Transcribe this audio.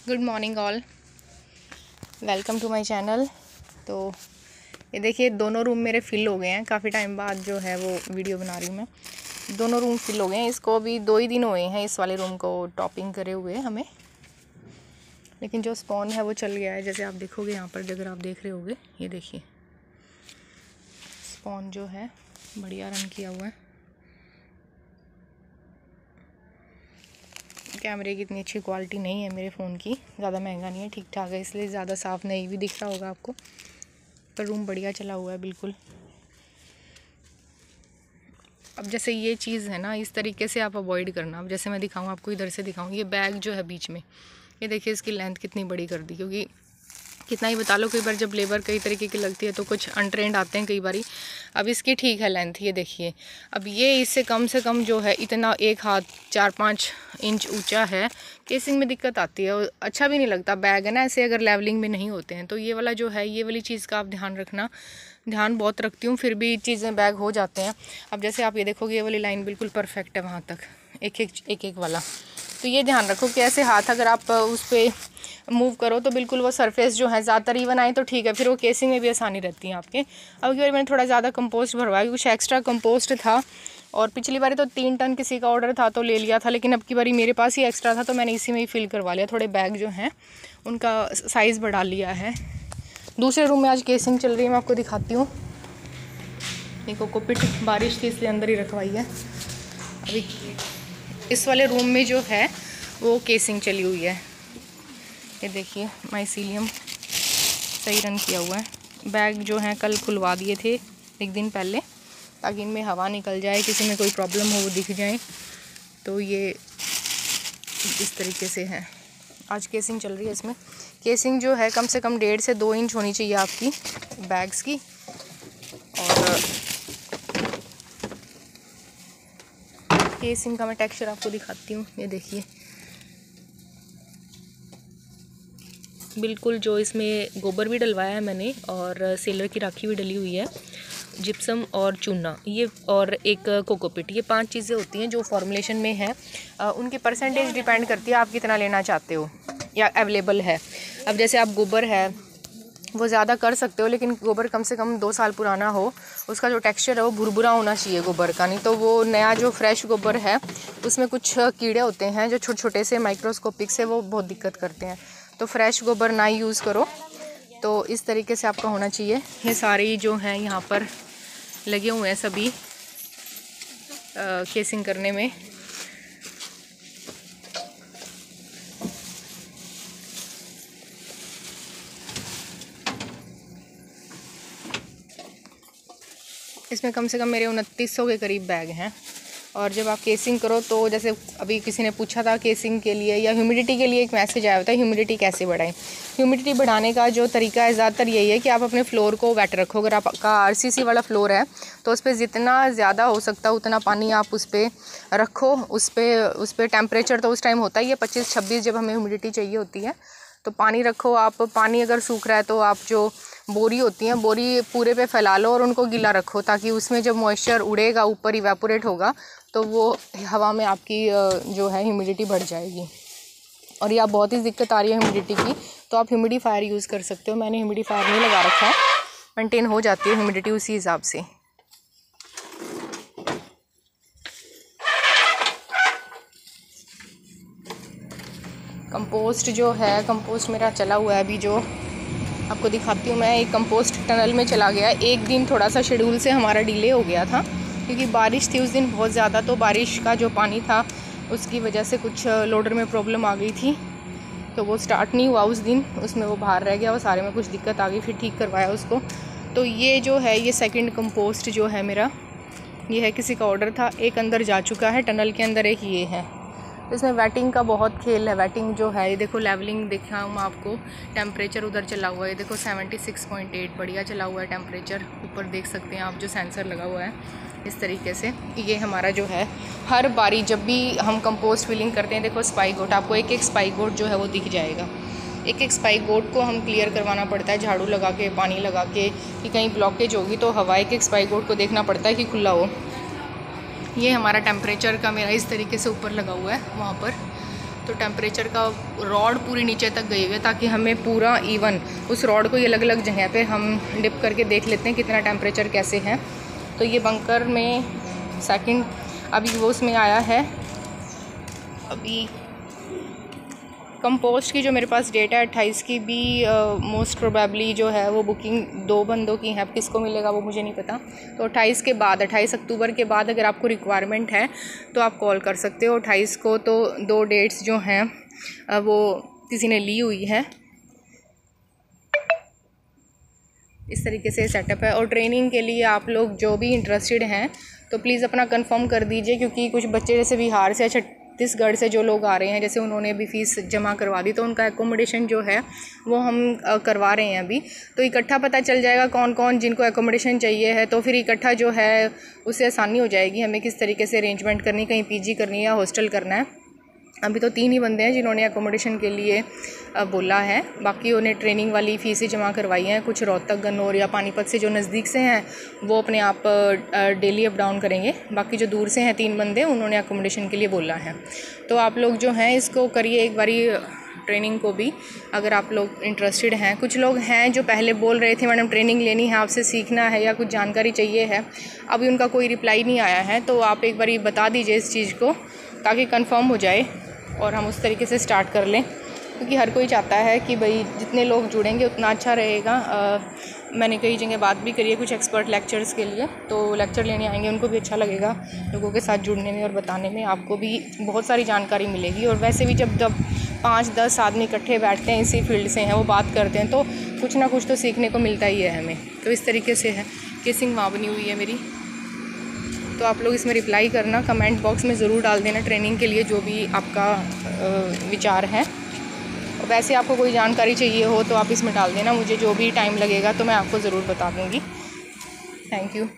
Good morning all, welcome to my channel. तो ये देखिए दोनों रूम मेरे फिल हो गए हैं। काफ़ी टाइम बाद जो है वो वीडियो बना रही हूँ मैं। दोनों रूम फिल हो गए हैं। इसको अभी 2 ही दिन हुए हैं इस वाले रूम को टॉपिंग करे हुए हमें, लेकिन जो स्पॉन है वो चल गया है। जैसे आप देखोगे यहाँ पर, अगर आप देख रहे होगे, ये देखिए स्पॉन जो है बढ़िया रन किया हुआ है। कैमरे की इतनी अच्छी क्वालिटी नहीं है मेरे फ़ोन की, ज़्यादा महंगा नहीं है, ठीक ठाक है, इसलिए ज़्यादा साफ़ नहीं भी दिख रहा होगा आपको, पर रूम बढ़िया चला हुआ है बिल्कुल। अब जैसे ये चीज़ है ना, इस तरीके से आप अवॉइड करना। अब जैसे मैं दिखाऊँ आपको, इधर से दिखाऊँ, ये बैग जो है बीच में, ये देखिए इसकी लेंथ कितनी बड़ी कर दी, क्योंकि कितना ही बता लो, कई बार जब लेबर कई तरीके की लगती है तो कुछ अनट्रेंड आते हैं कई बारी। अब इसकी ठीक है लेंथ, ये देखिए। अब ये इससे कम से कम जो है इतना 1 हाथ 4-5 इंच ऊंचा है। केसिंग में दिक्कत आती है और अच्छा भी नहीं लगता बैग है ना, ऐसे अगर लेवलिंग में नहीं होते हैं। तो ये वाला जो है, ये वाली चीज़ का आप ध्यान रखना। ध्यान बहुत रखती हूँ, फिर भी चीज़ें बैग हो जाते हैं। अब जैसे आप ये देखोगे, ये वाली लाइन बिल्कुल परफेक्ट है वहाँ तक, एक वाला। तो ये ध्यान रखो कि ऐसे हाथ अगर आप उस पर मूव करो तो बिल्कुल वो सरफेस जो है ज़्यादातर इवन आए तो ठीक है, फिर वो केसिंग में भी आसानी रहती है आपके। अब की बार मैंने थोड़ा ज़्यादा कंपोस्ट भरवाया, कुछ एक्स्ट्रा कंपोस्ट था, और पिछली बारी तो 3 टन किसी का ऑर्डर था तो ले लिया था, लेकिन अब की बारी मेरे पास ही एक्स्ट्रा था तो मैंने इसी में ही फिल करवा लिया। थोड़े बैग जो हैं उनका साइज़ बढ़ा लिया है। दूसरे रूम में आज केसिंग चल रही है, मैं आपको दिखाती हूँ। ये कोकोपीट बारिश थी इसलिए अंदर ही रखवाई है। अभी इस वाले रूम में जो है वो केसिंग चली हुई है। ये देखिए माइसीलियम सही रन किया हुआ है। बैग जो है कल खुलवा दिए थे 1 दिन पहले, ताकि इनमें हवा निकल जाए, किसी में कोई प्रॉब्लम हो वो दिख जाए। तो ये इस तरीके से है। आज केसिंग चल रही है इसमें। केसिंग जो है कम से कम 1.5 से 2 इंच होनी चाहिए आपकी बैग्स की। और केसिंग का मैं टेक्सचर आपको दिखाती हूँ। ये देखिए बिल्कुल, जो इसमें गोबर भी डलवाया है मैंने और सेलर की राखी भी डली हुई है, जिप्सम और चूना, ये और एक कोकोपीट, ये 5 चीज़ें होती हैं जो फॉर्मुलेशन में है। उनकी परसेंटेज डिपेंड करती है आप कितना लेना चाहते हो या अवेलेबल है। अब जैसे आप गोबर है वो ज़्यादा कर सकते हो, लेकिन गोबर कम से कम 2 साल पुराना हो, उसका जो टेक्सचर है वो भुरभुरा होना चाहिए गोबर का, नहीं तो वो नया जो फ्रेश गोबर है उसमें कुछ कीड़े होते हैं जो छोटे छोटे से माइक्रोस्कोपिक से, वो बहुत दिक्कत करते हैं। तो फ्रेश गोबर ना यूज़ करो। तो इस तरीके से आपका होना चाहिए। ये सारी जो हैं यहाँ पर लगे हुए हैं सभी केसिंग करने में। इसमें कम से कम मेरे 2900 के करीब बैग हैं। और जब आप केसिंग करो तो जैसे अभी किसी ने पूछा था केसिंग के लिए या ह्यूमिडिटी के लिए, एक मैसेज आया होता है ह्यूमिडिटी कैसे बढ़ाएं। ह्यूमिडिटी बढ़ाने का जो तरीका है ज़्यादातर यही है कि आप अपने फ्लोर को वेट रखो। अगर आपका आरसीसी वाला फ्लोर है तो उस पर जितना ज़्यादा हो सकता है उतना पानी आप उस पर रखो। उस पर टेम्परेचर तो उस टाइम होता ही है 25-26, जब हमें ह्यूमिडिटी चाहिए होती है तो पानी रखो आप। पानी अगर सूख रहा है तो आप जो बोरी होती हैं, बोरी पूरे पे फैला लो और उनको गीला रखो, ताकि उसमें जब मॉइस्चर उड़ेगा ऊपर इवेपोरेट होगा तो वो हवा में आपकी जो है ह्यूमिडिटी बढ़ जाएगी। और या बहुत ही दिक्कत आ रही है ह्यूमिडिटी की तो आप ह्यूमिडिफायर यूज़ कर सकते हो। मैंने ह्यूमिडिफायर नहीं लगा रखा है, मेंटेन हो जाती है ह्यूमिडिटी उसी हिसाब से। कंपोस्ट जो है, कंपोस्ट मेरा चला हुआ है अभी, जो आपको दिखाती हूँ मैं। एक कंपोस्ट टनल में चला गया। 1 दिन थोड़ा सा शेड्यूल से हमारा डिले हो गया था, क्योंकि बारिश थी उस दिन बहुत ज़्यादा। तो बारिश का जो पानी था उसकी वजह से कुछ लोडर में प्रॉब्लम आ गई थी, तो वो स्टार्ट नहीं हुआ उस दिन, उसमें वो बाहर रह गया, वो सारे में कुछ दिक्कत आ गई, फिर ठीक करवाया उसको। तो ये जो है, ये सेकंड कंपोस्ट जो है मेरा, ये है किसी का ऑर्डर था। एक अंदर जा चुका है टनल के अंदर, एक ये है। तो इसमें वेटिंग का बहुत खेल है। वेटिंग जो है, ये देखो लेवलिंग दिखाऊँ मैं आपको, टेम्परेचर उधर चला हुआ है, ये देखो 76.8 बढ़िया चला हुआ है टेम्परेचर। ऊपर देख सकते हैं आप जो सेंसर लगा हुआ है इस तरीके से। ये हमारा जो है, हर बारी जब भी हम कंपोस्ट फिलिंग करते हैं, देखो स्पाइक गोट, आपको एक स्पाइक गोट जो है वो दिख जाएगा। एक स्पाइक गोट को हम क्लियर करवाना पड़ता है, झाड़ू लगा के, पानी लगा के, कि कहीं ब्लॉकेज होगी तो हवा एक स्पाइक गोट को देखना पड़ता है कि खुला हो। ये हमारा टेम्परेचर का मेरा इस तरीके से ऊपर लगा हुआ है वहाँ पर। तो टेम्परेचर का रॉड पूरी नीचे तक गई हुई है, ताकि हमें पूरा इवन उस रॉड को ये अलग अलग जगह पे हम डिप करके देख लेते हैं कितना टेम्परेचर कैसे है। तो ये बंकर में सेकंड अभी वो उसमें आया है। अभी कंपोस्ट की जो मेरे पास डेट है 28 की भी मोस्ट प्रोबेबली जो है वो बुकिंग 2 बंदों की है। अब किसको मिलेगा वो मुझे नहीं पता। तो 28 के बाद 28 अक्टूबर के बाद अगर आपको रिक्वायरमेंट है तो आप कॉल कर सकते हो। 28 को तो 2 डेट्स जो हैं वो किसी ने ली हुई है। इस तरीके से सेटअप है। और ट्रेनिंग के लिए आप लोग जो भी इंटरेस्टेड हैं तो प्लीज़ अपना कंफर्म कर दीजिए, क्योंकि कुछ बच्चे जैसे बिहार से छत्तीसगढ़ से जो लोग आ रहे हैं, जैसे उन्होंने अभी फ़ीस जमा करवा दी, तो उनका एकोमोडेशन जो है वो हम करवा रहे हैं अभी। तो इकट्ठा पता चल जाएगा कौन कौन जिनको एकोमोडेशन चाहिए है, तो फिर इकट्ठा जो है उससे आसानी हो जाएगी हमें किस तरीके से अरेंजमेंट करनी, कहीं पीजी करनी है या हॉस्टल करना है। अभी तो 3 ही बंदे हैं जिन्होंने एकोमोडेशन के लिए बोला है, बाकी उन्हें ट्रेनिंग वाली फ़ीसें जमा करवाई हैं। कुछ रोहतक, गन्नौर या पानीपत से जो नज़दीक से हैं वो अपने आप डेली अप डाउन करेंगे। बाकी जो दूर से हैं 3 बंदे, उन्होंने एकोमोडेशन के लिए बोला है। तो आप लोग जो हैं इसको करिए एक बारी ट्रेनिंग को भी, अगर आप लोग इंटरेस्टेड हैं। कुछ लोग हैं जो पहले बोल रहे थे मैडम ट्रेनिंग लेनी है, आपसे सीखना है या कुछ जानकारी चाहिए है, अभी उनका कोई रिप्लाई नहीं आया है। तो आप एक बारी बता दीजिए इस चीज़ को, ताकि कंफर्म हो जाए और हम उस तरीके से स्टार्ट कर लें, क्योंकि हर कोई चाहता है कि भाई जितने लोग जुड़ेंगे उतना अच्छा रहेगा। मैंने कई जगह बात भी करी है कुछ एक्सपर्ट लेक्चर्स के लिए, तो लेक्चर लेने आएंगे, उनको भी अच्छा लगेगा लोगों के साथ जुड़ने में और बताने में, आपको भी बहुत सारी जानकारी मिलेगी। और वैसे भी जब 5-10 आदमी इकट्ठे बैठते हैं, इसी फील्ड से हैं, वो बात करते हैं, तो कुछ ना कुछ तो सीखने को मिलता ही है हमें। तो इस तरीके से है। केसिंग वहाँ बनी हुई है मेरी, तो आप लोग इसमें रिप्लाई करना, कमेंट बॉक्स में ज़रूर डाल देना ट्रेनिंग के लिए जो भी आपका विचार है। और वैसे आपको कोई जानकारी चाहिए हो तो आप इसमें डाल देना, मुझे जो भी टाइम लगेगा तो मैं आपको ज़रूर बता दूँगी। Thank you.